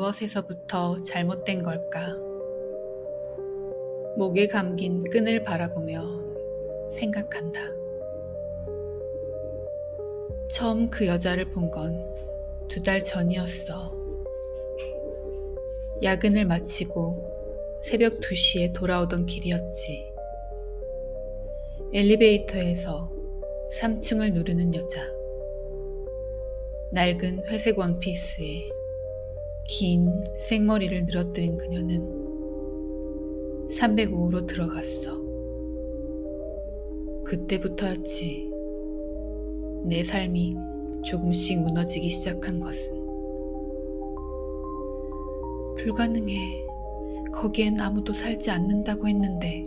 무엇에서부터 잘못된 걸까? 목에 감긴 끈을 바라보며 생각한다. 처음 그 여자를 본 건 2달 전이었어. 야근을 마치고 새벽 2시에 돌아오던 길이었지. 엘리베이터에서 3층을 누르는 여자. 낡은 회색 원피스에 긴 생머리를 늘어뜨린 그녀는 305호로 들어갔어. 그때부터였지. 내 삶이 조금씩 무너지기 시작한 것은. 불가능해. 거기엔 아무도 살지 않는다고 했는데.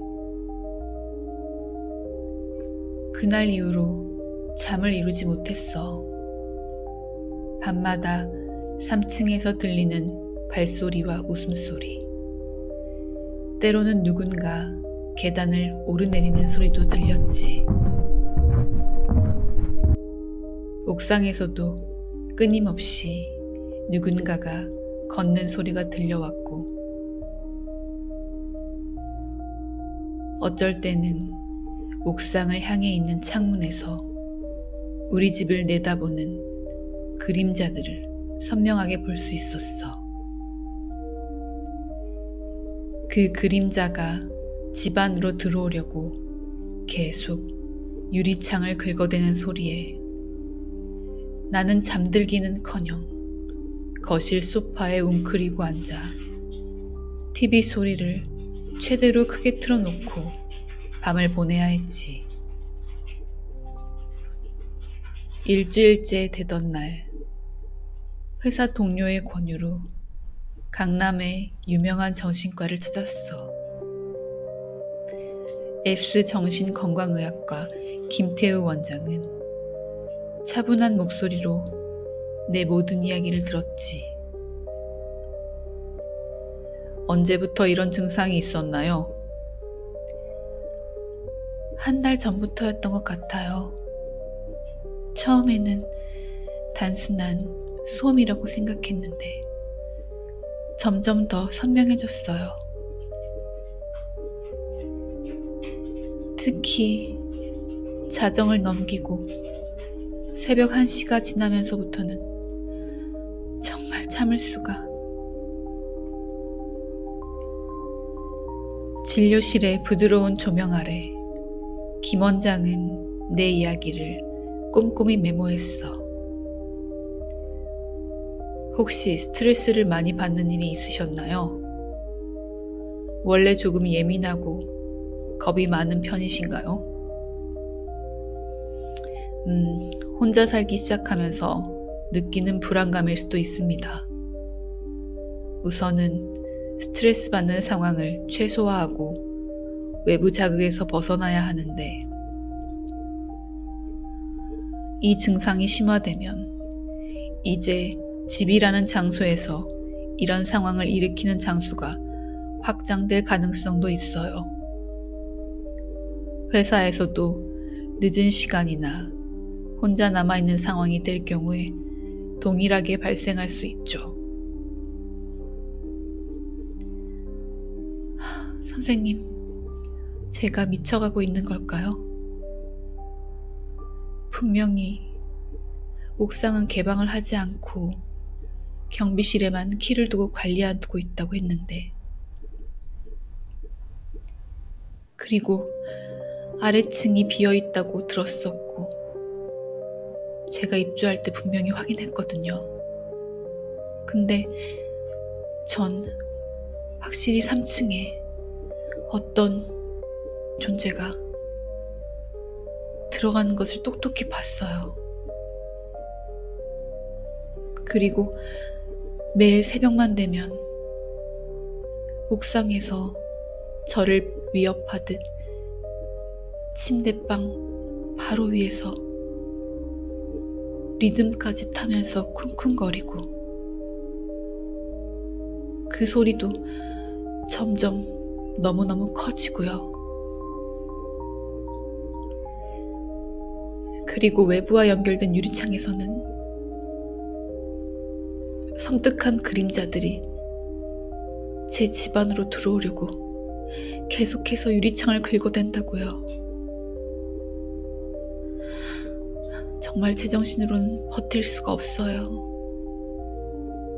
그날 이후로 잠을 이루지 못했어. 밤마다 3층에서 들리는 발소리와 웃음소리. 때로는 누군가 계단을 오르내리는 소리도 들렸지. 옥상에서도 끊임없이 누군가가 걷는 소리가 들려왔고, 어쩔 때는 옥상을 향해 있는 창문에서 우리 집을 내다보는 그림자들을 선명하게 볼 수 있었어. 그 그림자가 집 안으로 들어오려고 계속 유리창을 긁어대는 소리에 나는 잠들기는커녕 거실 소파에 웅크리고 앉아 TV 소리를 최대로 크게 틀어놓고 밤을 보내야 했지. 일주일째 되던 날, 회사 동료의 권유로 강남의 유명한 정신과를 찾았어. S정신건강의학과 김태우 원장은 차분한 목소리로 내 모든 이야기를 들었지. 언제부터 이런 증상이 있었나요? 한 달 전부터였던 것 같아요. 처음에는 단순한 소음이라고 생각했는데 점점 더 선명해졌어요. 특히 자정을 넘기고 새벽 1시가 지나면서부터는 정말 참을 수가. 진료실의 부드러운 조명 아래 김 원장은 내 이야기를 꼼꼼히 메모했어. 혹시 스트레스를 많이 받는 일이 있으셨나요? 원래 조금 예민하고 겁이 많은 편이신가요? 혼자 살기 시작하면서 느끼는 불안감일 수도 있습니다. 우선은 스트레스 받는 상황을 최소화하고 외부 자극에서 벗어나야 하는데, 이 증상이 심화되면 이제 집이라는 장소에서 이런 상황을 일으키는 장소가 확장될 가능성도 있어요. 회사에서도 늦은 시간이나 혼자 남아있는 상황이 될 경우에 동일하게 발생할 수 있죠. 선생님, 제가 미쳐가고 있는 걸까요? 분명히 옥상은 개방을 하지 않고 경비실에만 키를 두고 관리하고 있다고 했는데, 그리고 아래층이 비어있다고 들었었고, 제가 입주할 때 분명히 확인했거든요. 근데 전 확실히 3층에 어떤 존재가 들어가는 것을 똑똑히 봤어요. 그리고 매일 새벽만 되면 옥상에서 저를 위협하듯 침대방 바로 위에서 리듬까지 타면서 쿵쿵거리고, 그 소리도 점점 너무너무 커지고요. 그리고 외부와 연결된 유리창에서는 섬뜩한 그림자들이 제 집 안으로 들어오려고 계속해서 유리창을 긁어댄다고요. 정말 제정신으로는 버틸 수가 없어요.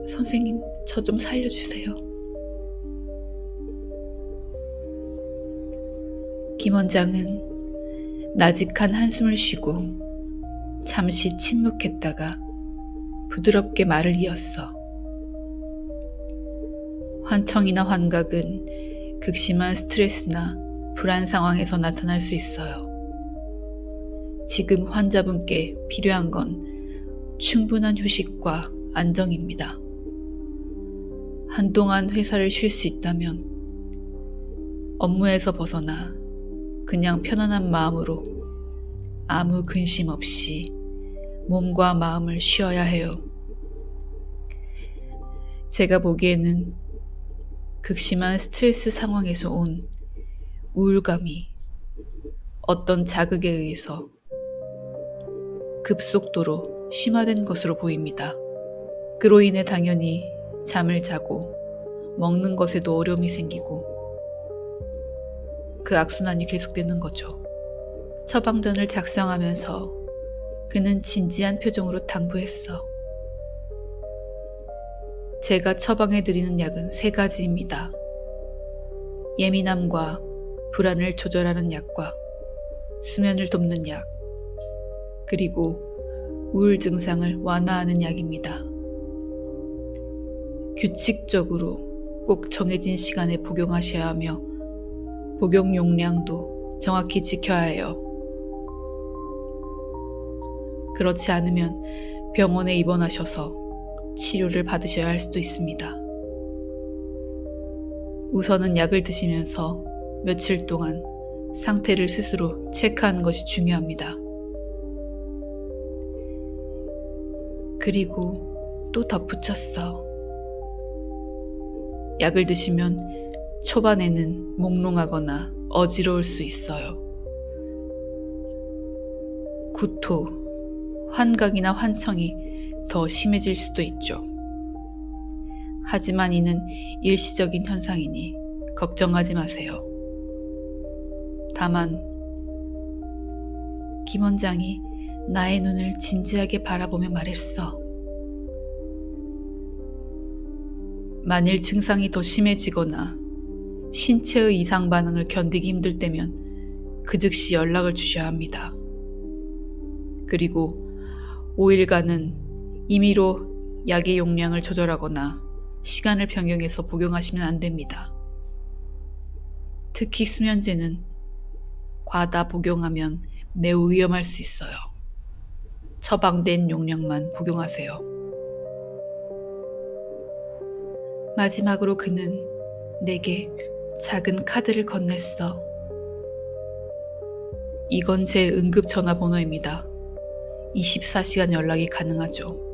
선생님, 저 좀 살려주세요. 김 원장은 나직한 한숨을 쉬고 잠시 침묵했다가 부드럽게 말을 이었어. 환청이나 환각은 극심한 스트레스나 불안 상황에서 나타날 수 있어요. 지금 환자분께 필요한 건 충분한 휴식과 안정입니다. 한동안 회사를 쉴 수 있다면 업무에서 벗어나 그냥 편안한 마음으로 아무 근심 없이 몸과 마음을 쉬어야 해요. 제가 보기에는 극심한 스트레스 상황에서 온 우울감이 어떤 자극에 의해서 급속도로 심화된 것으로 보입니다. 그로 인해 당연히 잠을 자고 먹는 것에도 어려움이 생기고 그 악순환이 계속되는 거죠. 처방전을 작성하면서 그는 진지한 표정으로 당부했어. 제가 처방해드리는 약은 3가지입니다. 예민함과 불안을 조절하는 약과 수면을 돕는 약, 그리고 우울 증상을 완화하는 약입니다. 규칙적으로 꼭 정해진 시간에 복용하셔야 하며 복용 용량도 정확히 지켜야 해요. 그렇지 않으면 병원에 입원하셔서 치료를 받으셔야 할 수도 있습니다. 우선은 약을 드시면서 며칠 동안 상태를 스스로 체크하는 것이 중요합니다. 그리고 또 덧붙였어. 약을 드시면 초반에는 몽롱하거나 어지러울 수 있어요. 구토, 환각이나 환청이 더 심해질 수도 있죠. 하지만 이는 일시적인 현상이니 걱정하지 마세요. 다만 김 원장이 나의 눈을 진지하게 바라보며 말했어. 만일 증상이 더 심해지거나 신체의 이상 반응을 견디기 힘들 때면 그 즉시 연락을 주셔야 합니다. 그리고 5일간은 임의로 약의 용량을 조절하거나 시간을 변경해서 복용하시면 안 됩니다. 특히 수면제는 과다 복용하면 매우 위험할 수 있어요. 처방된 용량만 복용하세요. 마지막으로 그는 내게 작은 카드를 건넸어. 이건 제 응급 전화번호입니다. 24시간 연락이 가능하죠.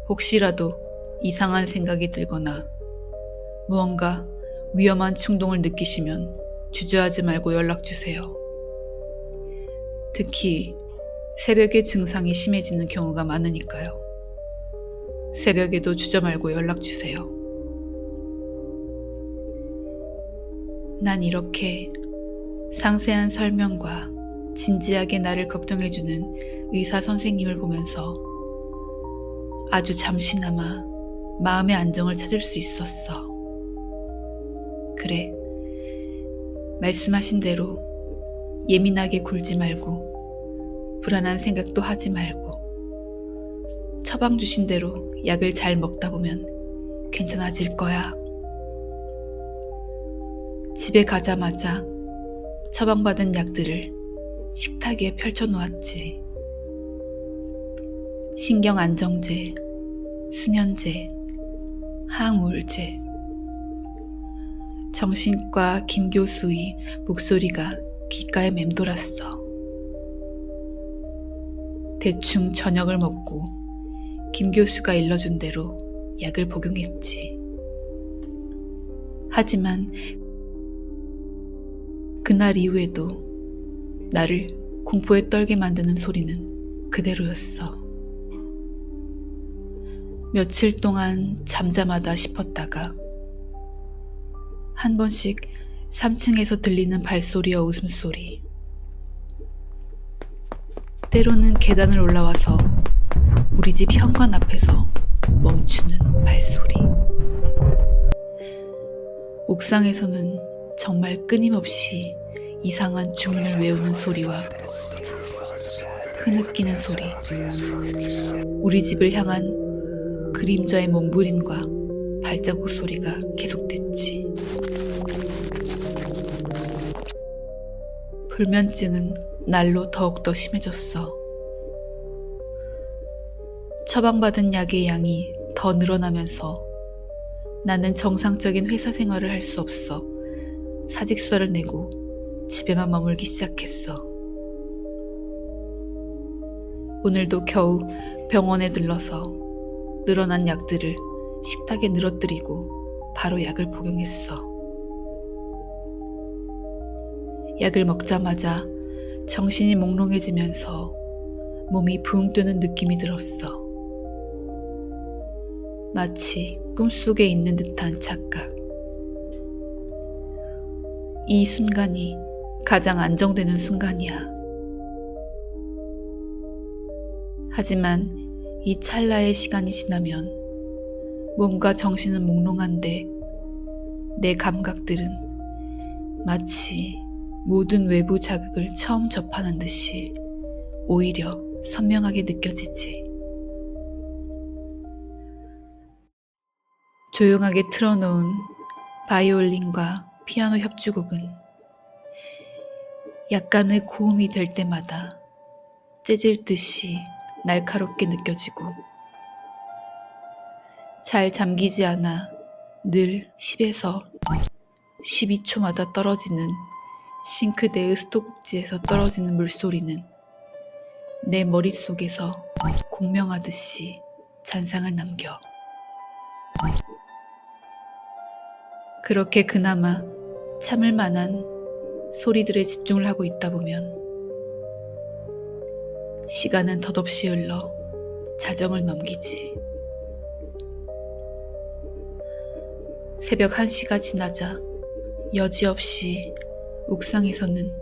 혹시라도 이상한 생각이 들거나 무언가 위험한 충동을 느끼시면 주저하지 말고 연락주세요. 특히 새벽에 증상이 심해지는 경우가 많으니까요. 새벽에도 주저 말고 연락주세요. 난 이렇게 상세한 설명과 진지하게 나를 걱정해주는 의사 선생님을 보면서 아주 잠시나마 마음의 안정을 찾을 수 있었어. 그래, 말씀하신 대로 예민하게 굴지 말고 불안한 생각도 하지 말고 처방 주신 대로 약을 잘 먹다 보면 괜찮아질 거야. 집에 가자마자 처방받은 약들을 식탁 위에 펼쳐놓았지. 신경안정제, 수면제, 항우울제. 정신과 김 교수의 목소리가 귓가에 맴돌았어. 대충 저녁을 먹고 김 교수가 일러준 대로 약을 복용했지. 하지만 그날 이후에도 나를 공포에 떨게 만드는 소리는 그대로였어. 며칠 동안 잠잠하다 싶었다가 한 번씩 3층에서 들리는 발소리와 웃음소리, 때로는 계단을 올라와서 우리 집 현관 앞에서 멈추는 발소리. 옥상에서는 정말 끊임없이 이상한 주문을 외우는 소리와 흐느끼는 소리, 우리 집을 향한 그림자의 몸부림과 발자국 소리가 계속됐지. 불면증은 날로 더욱더 심해졌어. 처방받은 약의 양이 더 늘어나면서 나는 정상적인 회사 생활을 할 수 없어 사직서를 내고 집에만 머물기 시작했어. 오늘도 겨우 병원에 들러서 늘어난 약들을 식탁에 늘어뜨리고 바로 약을 복용했어. 약을 먹자마자 정신이 몽롱해지면서 몸이 붕 뜨는 느낌이 들었어. 마치 꿈속에 있는 듯한 착각. 이 순간이 가장 안정되는 순간이야. 하지만 이 찰나의 시간이 지나면 몸과 정신은 몽롱한데 내 감각들은 마치 모든 외부 자극을 처음 접하는 듯이 오히려 선명하게 느껴지지. 조용하게 틀어놓은 바이올린과 피아노 협주곡은 약간의 고음이 될 때마다 째질 듯이 날카롭게 느껴지고, 잘 잠기지 않아 늘 10에서 12초마다 떨어지는 싱크대의 수도꼭지에서 떨어지는 물소리는 내 머릿속에서 공명하듯이 잔상을 남겨. 그렇게 그나마 참을 만한 소리들에 집중을 하고 있다 보면 시간은 덧없이 흘러 자정을 넘기지. 새벽 1시가 지나자 여지없이 옥상에서는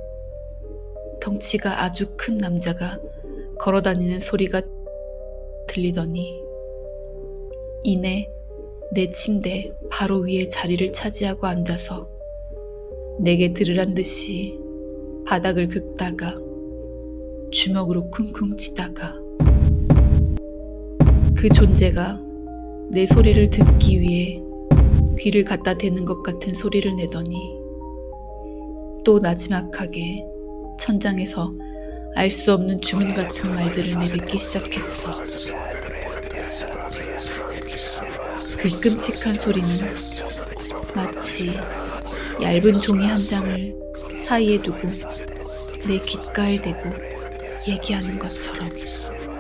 덩치가 아주 큰 남자가 걸어다니는 소리가 들리더니 이내 내 침대 바로 위에 자리를 차지하고 앉아서 내게 들으란 듯이 바닥을 긁다가 주먹으로 쿵쿵 치다가 그 존재가 내 소리를 듣기 위해 귀를 갖다 대는 것 같은 소리를 내더니 또 나지막하게 천장에서 알 수 없는 주문 같은 말들을 내뱉기 시작했어. 그 끔찍한 소리는 마치 얇은 종이 한 장을 사이에 두고 내 귓가에 대고 얘기하는 것처럼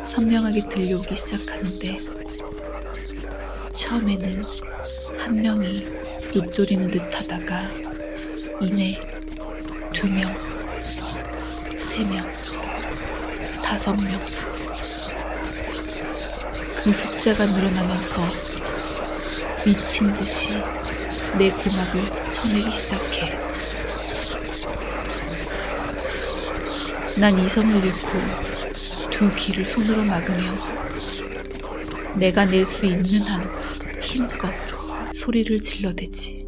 선명하게 들려오기 시작하는데, 처음에는 한 명이 읊조리는 듯 하다가 이내 2명, 3명, 5명, 그 숫자가 늘어나면서 미친 듯이 내 고막을 쳐내기 시작해. 난 이성을 잃고 두 귀를 손으로 막으며 내가 낼 수 있는 한 힘껏 소리를 질러대지.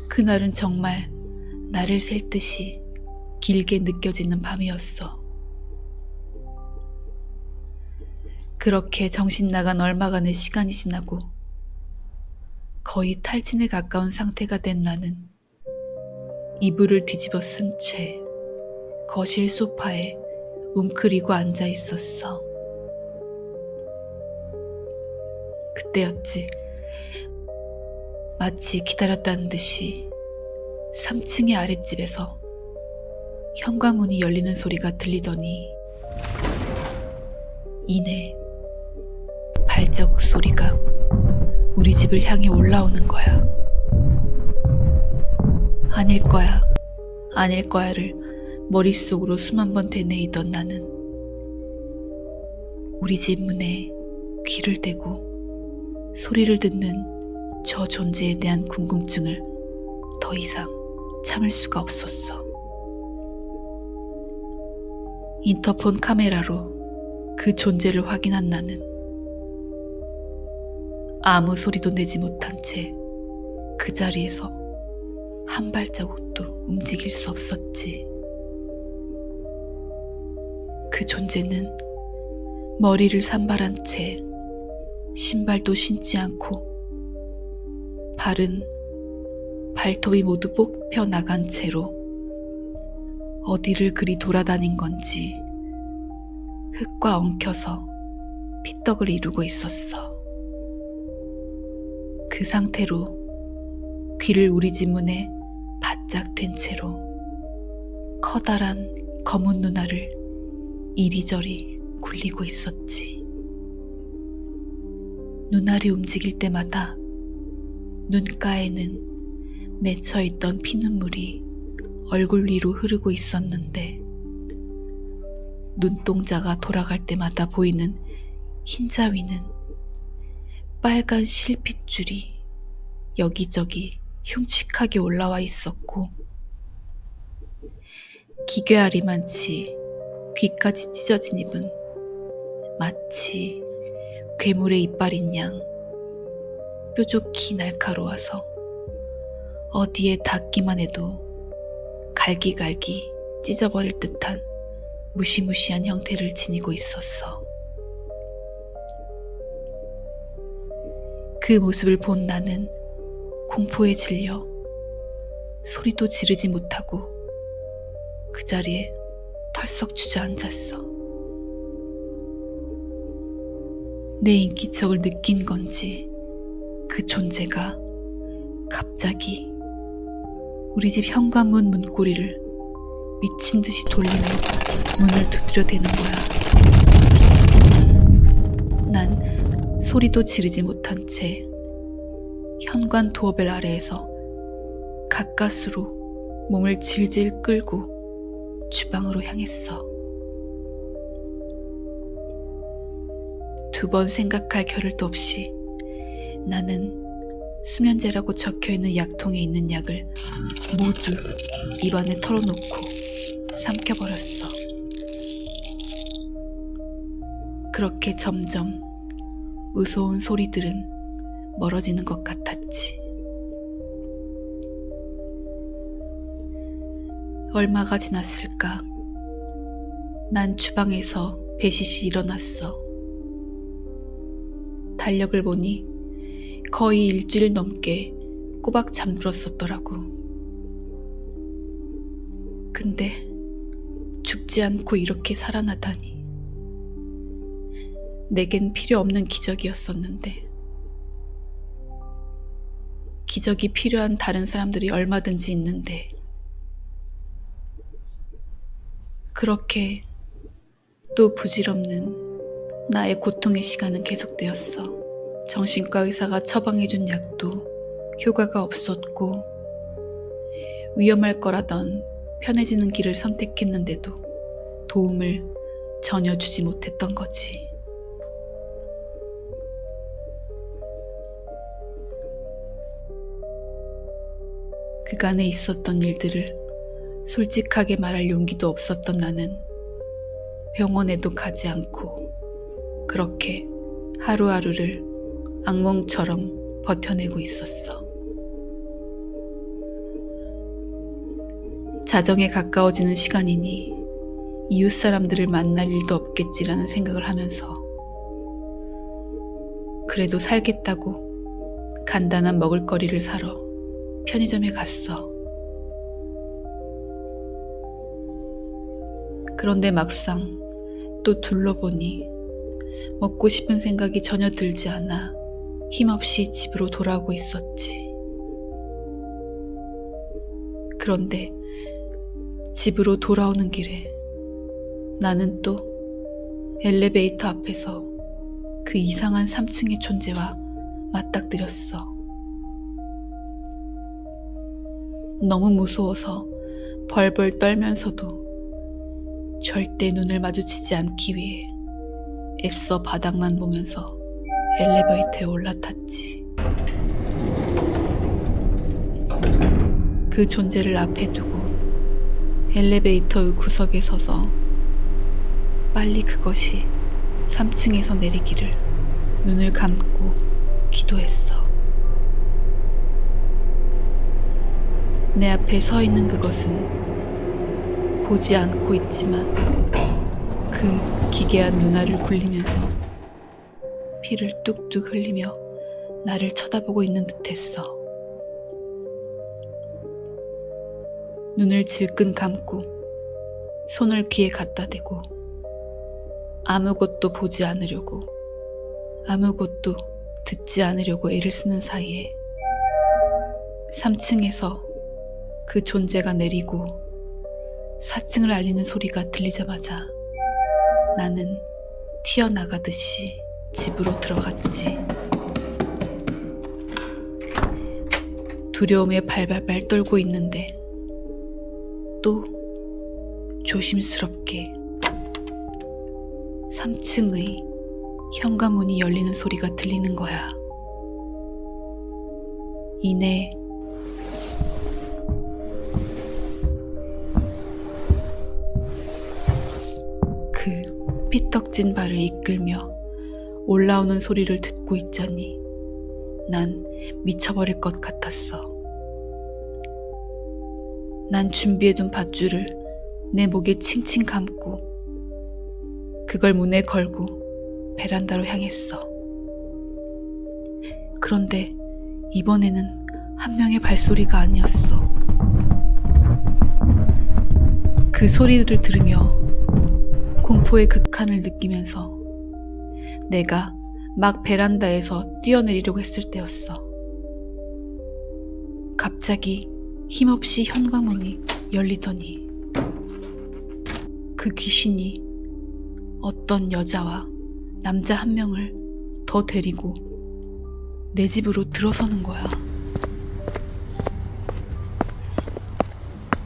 그날은 정말 나를 셀 듯이 길게 느껴지는 밤이었어. 그렇게 정신 나간 얼마간의 시간이 지나고 거의 탈진에 가까운 상태가 된 나는 이불을 뒤집어 쓴 채 거실 소파에 웅크리고 앉아 있었어. 그때였지. 마치 기다렸다는 듯이 3층의 아랫집에서 현관문이 열리는 소리가 들리더니 이내 발자국 소리가 우리 집을 향해 올라오는 거야. 아닐 거야, 아닐 거야를 머릿속으로 수만 번 되뇌이던 나는 우리 집 문에 귀를 대고 소리를 듣는 저 존재에 대한 궁금증을 더 이상 참을 수가 없었어. 인터폰 카메라로 그 존재를 확인한 나는 아무 소리도 내지 못한 채 그 자리에서 한 발자국도 움직일 수 없었지. 그 존재는 머리를 산발한 채 신발도 신지 않고 발은 발톱이 모두 뽑혀 나간 채로 어디를 그리 돌아다닌 건지 흙과 엉켜서 피떡을 이루고 있었어. 그 상태로 귀를 우리 집 문에 바짝 댄 채로 커다란 검은 눈알을 이리저리 굴리고 있었지. 눈알이 움직일 때마다 눈가에는 맺혀있던 피눈물이 얼굴 위로 흐르고 있었는데 눈동자가 돌아갈 때마다 보이는 흰자 위는 빨간 실핏줄이 여기저기 흉측하게 올라와 있었고 기괴하리만치 귀까지 찢어진 입은 마치 괴물의 이빨인 양 뾰족히 날카로워서 어디에 닿기만 해도 갈기갈기 찢어버릴 듯한 무시무시한 형태를 지니고 있었어. 그 모습을 본 나는 공포에 질려 소리도 지르지 못하고 그 자리에 털썩 주저앉았어. 내 인기척을 느낀 건지 그 존재가 갑자기 우리 집 현관문 문고리를 미친 듯이 돌리며 문을 두드려대는 거야. 난 소리도 지르지 못한 채 현관 도어벨 아래에서 가까스로 몸을 질질 끌고 주방으로 향했어. 2번 생각할 겨를도 없이 나는 수면제라고 적혀있는 약통에 있는 약을 모두 입안에 털어놓고 삼켜버렸어. 그렇게 점점 무서운 소리들은 멀어지는 것 같았지. 얼마가 지났을까? 난 주방에서 배시시 일어났어. 달력을 보니 거의 일주일 넘게 꼬박 잠들었었더라고. 근데 죽지 않고 이렇게 살아나다니. 내겐 필요 없는 기적이었었는데. 기적이 필요한 다른 사람들이 얼마든지 있는데 그렇게 또 부질없는 나의 고통의 시간은 계속되었어. 정신과 의사가 처방해준 약도 효과가 없었고 위험할 거라던 편해지는 길을 선택했는데도 도움을 전혀 주지 못했던 거지. 그간에 있었던 일들을 솔직하게 말할 용기도 없었던 나는 병원에도 가지 않고 그렇게 하루하루를 악몽처럼 버텨내고 있었어. 자정에 가까워지는 시간이니 이웃 사람들을 만날 일도 없겠지라는 생각을 하면서 그래도 살겠다고 간단한 먹을거리를 사러 편의점에 갔어. 그런데 막상 또 둘러보니 먹고 싶은 생각이 전혀 들지 않아 힘없이 집으로 돌아오고 있었지. 그런데 집으로 돌아오는 길에 나는 또 엘리베이터 앞에서 그 이상한 3층의 존재와 맞닥뜨렸어. 너무 무서워서 벌벌 떨면서도 절대 눈을 마주치지 않기 위해 애써 바닥만 보면서 엘리베이터에 올라탔지. 그 존재를 앞에 두고 엘리베이터의 구석에 서서 빨리 그것이 3층에서 내리기를 눈을 감고 기도했어. 내 앞에 서 있는 그것은 보지 않고 있지만 그 기괴한 눈알을 굴리면서 피를 뚝뚝 흘리며 나를 쳐다보고 있는 듯했어. 눈을 질끈 감고 손을 귀에 갖다 대고 아무것도 보지 않으려고 아무것도 듣지 않으려고 애를 쓰는 사이에 3층에서 그 존재가 내리고 4층을 알리는 소리가 들리자마자 나는 튀어나가듯이 집으로 들어갔지. 두려움에 발발발 떨고 있는데 또 조심스럽게 3층의 현관문이 열리는 소리가 들리는 거야. 이내 그 피떡진 발을 이끌며 올라오는 소리를 듣고 있자니 난 미쳐버릴 것 같았어. 난 준비해둔 밧줄을 내 목에 칭칭 감고 그걸 문에 걸고 베란다로 향했어. 그런데 이번에는 한 명의 발소리가 아니었어. 그 소리를 들으며 공포의 극한을 느끼면서 내가 막 베란다에서 뛰어내리려고 했을 때였어. 갑자기 힘없이 현관문이 열리더니 그 귀신이 어떤 여자와 남자 한 명을 더 데리고 내 집으로 들어서는 거야.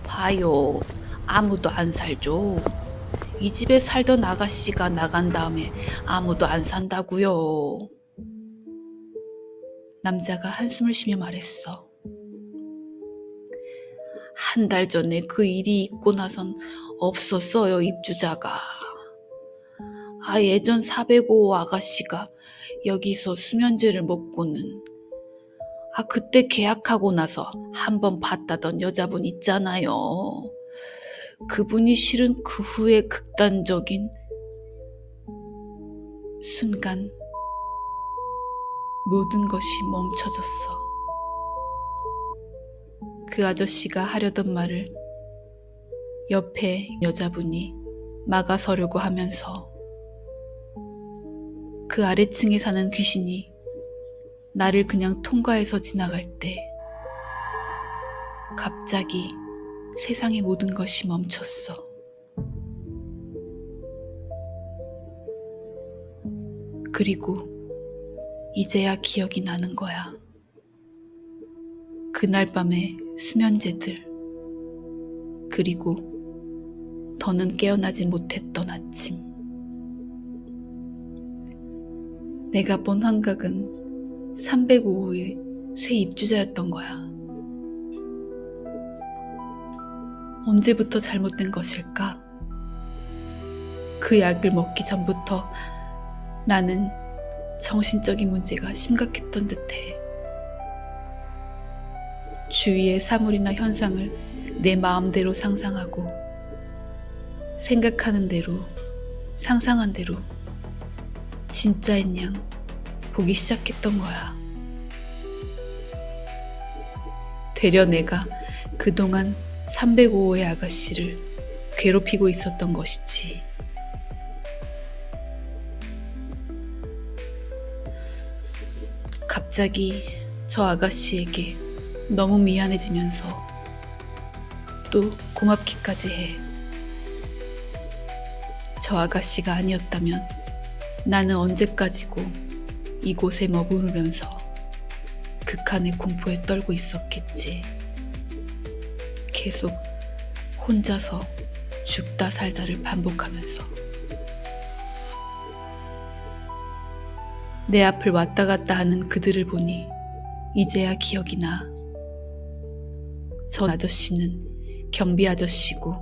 봐요, 아무도 안 살죠. 이 집에 살던 아가씨가 나간 다음에 아무도 안 산다고요. 남자가 한숨을 쉬며 말했어. 한 달 전에 그 일이 있고 나선 없었어요, 입주자가. 예전 405 아가씨가 여기서 수면제를 먹고는 그때 계약하고 나서 한번 봤다던 여자분 있잖아요. 그분이 실은 그 후에 극단적인 순간 모든 것이 멈춰졌어. 그 아저씨가 하려던 말을 옆에 여자분이 막아서려고 하면서 그 아래층에 사는 귀신이 나를 그냥 통과해서 지나갈 때 갑자기 세상의 모든 것이 멈췄어. 그리고 이제야 기억이 나는 거야. 그날 밤의 수면제들, 그리고 더는 깨어나지 못했던 아침. 내가 본 환각은 305호의 새 입주자였던 거야. 언제부터 잘못된 것일까? 그 약을 먹기 전부터 나는 정신적인 문제가 심각했던 듯해. 주위의 사물이나 현상을 내 마음대로 상상하고 생각하는 대로, 상상한 대로 진짜인 양 보기 시작했던 거야. 되려 내가 그동안 305호의 아가씨를 괴롭히고 있었던 것이지. 갑자기 저 아가씨에게 너무 미안해지면서 또 고맙기까지 해. 저 아가씨가 아니었다면 나는 언제까지고 이곳에 머무르면서 극한의 공포에 떨고 있었겠지. 계속 혼자서 죽다 살다를 반복하면서. 내 앞을 왔다 갔다 하는 그들을 보니 이제야 기억이 나. 저 아저씨는 경비 아저씨고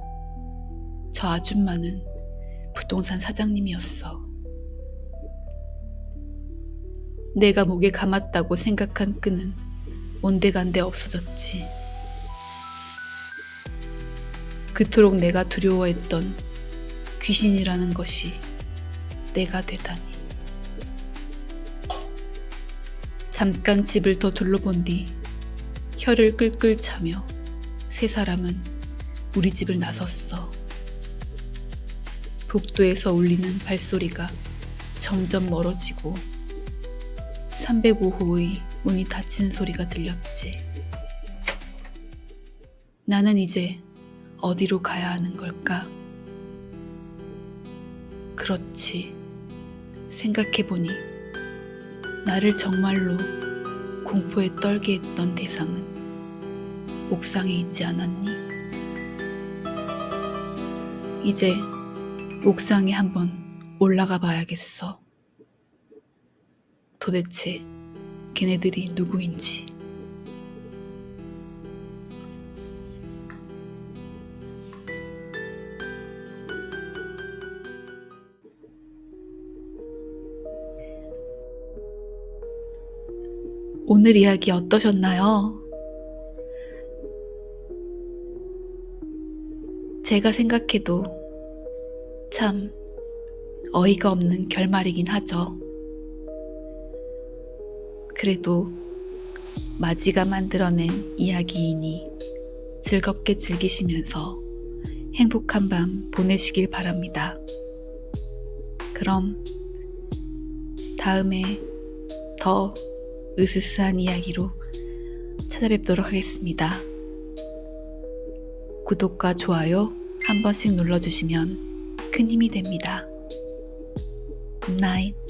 저 아줌마는 부동산 사장님이었어. 내가 목에 감았다고 생각한 끈은 온데간데 없어졌지. 그토록 내가 두려워했던 귀신이라는 것이 내가 되다니. 잠깐 집을 더 둘러본 뒤 혀를 끌끌 차며 세 사람은 우리 집을 나섰어. 복도에서 울리는 발소리가 점점 멀어지고 305호의 문이 닫히는 소리가 들렸지. 나는 이제 어디로 가야 하는 걸까? 그렇지. 생각해보니 나를 정말로 공포에 떨게 했던 대상은 옥상에 있지 않았니? 이제 옥상에 한번 올라가 봐야겠어. 도대체 걔네들이 누구인지. 오늘 이야기 어떠셨나요? 제가 생각해도 참 어이가 없는 결말이긴 하죠. 그래도 마지가 만들어낸 이야기이니 즐겁게 즐기시면서 행복한 밤 보내시길 바랍니다. 그럼 다음에 더 으스스한 이야기로 찾아뵙도록 하겠습니다. 구독과 좋아요 한 번씩 눌러주시면 큰 힘이 됩니다. 굿나잇.